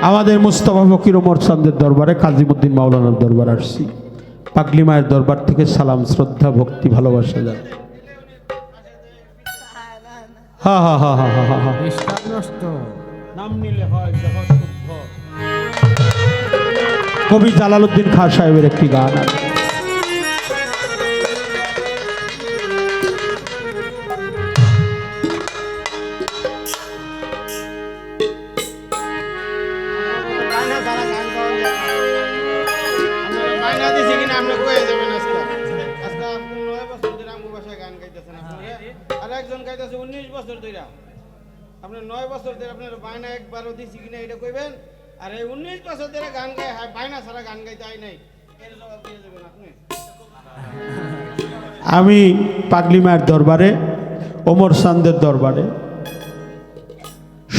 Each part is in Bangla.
আমাদের মুস্তাফা ফকির ওমর চাঁদের দরবারে কাজীমুদ্দিন মাওলানার দরবার আসছি। পাগলি মায়ের দরবার থেকে সালাম, শ্রদ্ধা, ভক্তি, ভালোবাসা যায়। হা হা হা হা হা হা। নাম নিলে হয় জগৎ শুদ্ধ। কবি জালালউদ্দিন খাঁ সাহেবের একটি গান আছে। একজন গাইতেছে 19 বছর ধরে, আপনার 9 বছর ধরে আপনার বায়না একবারও দিছি কিনা এটা কইবেন। আর এই 19 বছর ধরে গান গায়, বায়না ছাড়া গান গাইতে হয় নাই, এর জবাব দিয়ে যাবেন আপনি। আমি পাগলি মায়ের দরবারে, ওমর চাঁদের দরবারে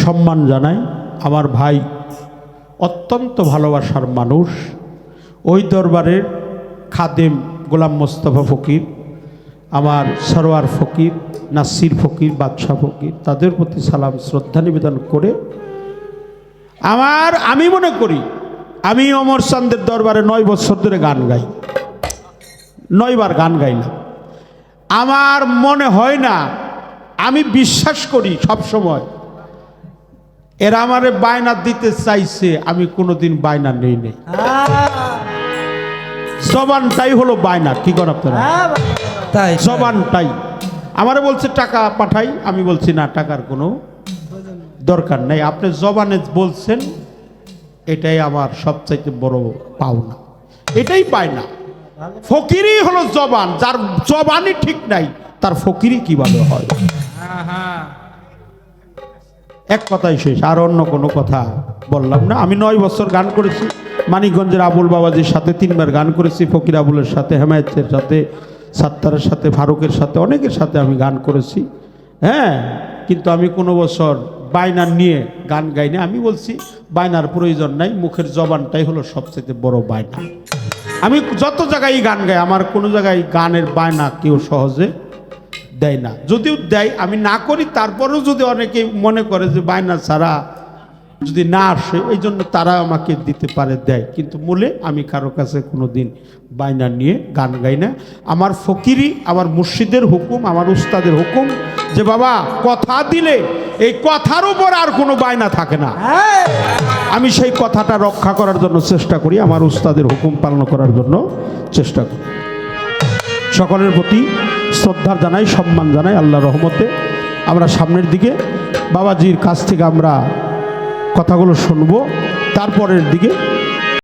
সম্মান জানাই। আমার ভাই অত্যন্ত ভালোবাসার মানুষ, ওই দরবারের খাদেম গোলাম মোস্তফা ফকির, আমার সরোয়ার ফকির, নাসির ফকির, বাদশাহ ফকির, তাদের প্রতি সালাম শ্রদ্ধা নিবেদন করে আমি মনে করি আমি ওমর চাঁদের দরবারে 9 বছর ধরে গান গাই, 9 বার গান গাইলাম। আমার মনে হয় না, আমি বিশ্বাস করি সব সময় এরা আমারে বায়না দিতে চাইছে, আমি কোনোদিন বায়না নেই নেই। জবানটাই হলো বায়না, কি করেন আপনারা? তাই জবানটাই আমারে বলছে টাকা পাঠাই, আমি বলছি না, টাকার কোনো দরকার নেই। আপনি জবানে বলছেন, এটাই আমার সবচাইতে বড় পাওনা, এটাই বায়না। ফকিরই হলো জবান, যার জবানই ঠিক নাই তার ফকিরই কিভাবে হয়? এক কথাই শেষ, আর অন্য কোনো কথা বললাম না। আমি 9 বছর গান করেছি, মানিকগঞ্জের আবুল বাবাজির সাথে 3 বার গান করেছি, ফকির আবুলের সাথে, হেমায়েতের সাথে, সাত্তারের সাথে, ফারুকের সাথে, অনেকের সাথে আমি গান করেছি। হ্যাঁ, কিন্তু আমি কোনো বছর বায়না নিয়ে গান গাইনি। আমি বলছি বায়নার প্রয়োজন নাই, মুখের জবানটাই হলো সবচেয়ে বড় বায়না। আমি যত জায়গায় গান গাই, আমার কোনো জায়গায় গানের বায়না কেউ সহজে দেয় না। যদিও দেয়, আমি না করি, তারপরেও যদি অনেকে মনে করে যে বায়না ছাড়া যদি না আসে, এই জন্য তারা আমাকে দিতে পারে, দেয়। কিন্তু মূলে আমি কারো কাছে কোনো দিন বায়না নিয়ে গান গাই না। আমার ফকিরি, আমার মুর্শিদের হুকুম, আমার উস্তাদের হুকুম যে বাবা কথা দিলে এই কথার উপর আর কোনো বায়না থাকে না। আমি সেই কথাটা রক্ষা করার জন্য চেষ্টা করি, আমার উস্তাদের হুকুম পালন করার জন্য চেষ্টা করি। সকলের প্রতি শ্রদ্ধা জানাই, সম্মান জানাই। আল্লাহর রহমতে আমরা সামনের দিকে বাবাজির কাছ থেকে আমরা কথাগুলো শুনবো, তারপরের দিকে